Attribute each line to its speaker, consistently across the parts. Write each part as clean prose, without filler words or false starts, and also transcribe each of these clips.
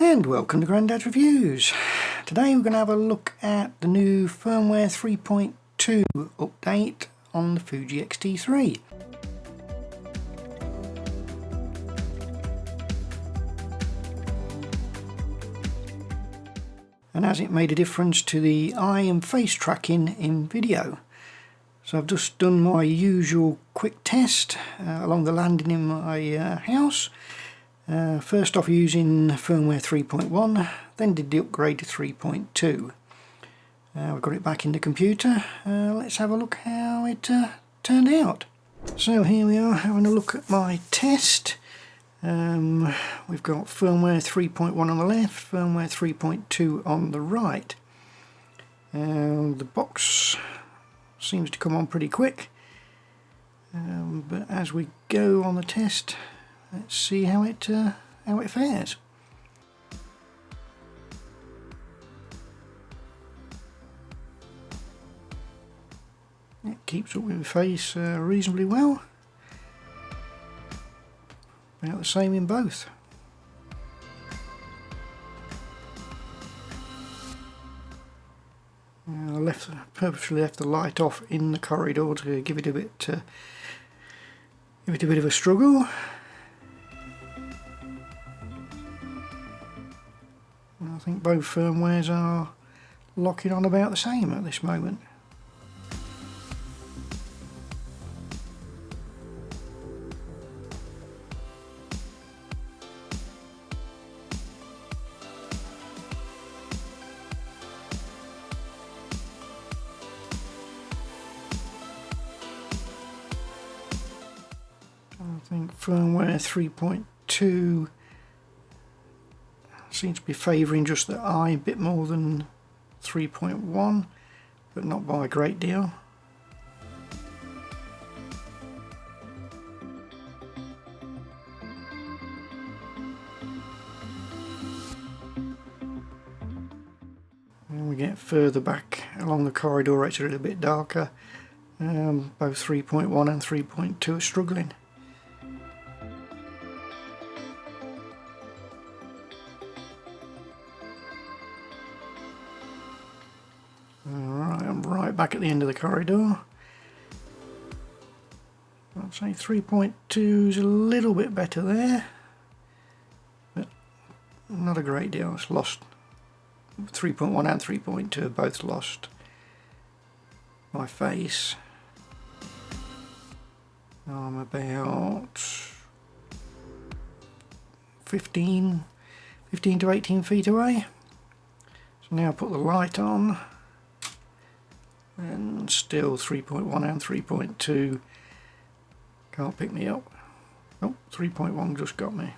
Speaker 1: And welcome to Grandad's Reviews. Today we're going to have a look at the new firmware 3.2 update on the Fuji X-T3. And has it made a difference to the eye and face tracking in video? So I've just done my usual quick test along the landing in my house. First off using firmware 3.1, then did the upgrade to 3.2. We've got it back in the computer. Let's have a look how it turned out. So here we are having a look at my test. We've got firmware 3.1 on the left, firmware 3.2 on the right. The box seems to come on pretty quick, but as we go on the test, let's see how it fares. It keeps up with the face reasonably well. About the same in both. I purposely left the light off in the corridor to give it a bit of a struggle. I think both firmwares are locking on about the same at this moment. I think firmware 3.2 seems to be favouring just the eye a bit more than 3.1, but not by a great deal. When we get further back along the corridor, it's a little bit darker. Both 3.1 and 3.2 are struggling. Alright, I'm right back at the end of the corridor. I'd say 3.2 is a little bit better there, but not a great deal. It's lost. 3.1 and 3.2 have both lost my face. I'm about 15 to 18 feet away. So now put the light on, and still 3.1 and 3.2 can't pick me up. Oh, 3.1 just got me.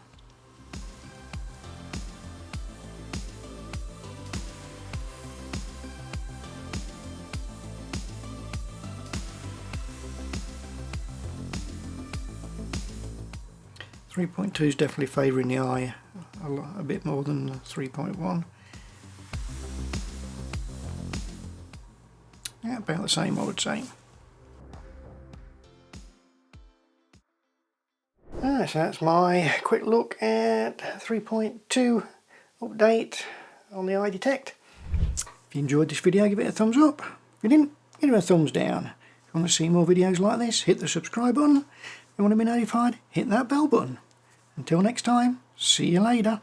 Speaker 1: .2 is definitely favouring the eye a bit more than 3.1. Yeah, about the same I would say. So that's my quick look at 3.2 update on the eye detect. If you enjoyed this video, give it a thumbs up. If you didn't, give it a thumbs down. If you want to see more videos like this, hit the subscribe button. If you want to be notified, hit that bell button. Until next time, see you later.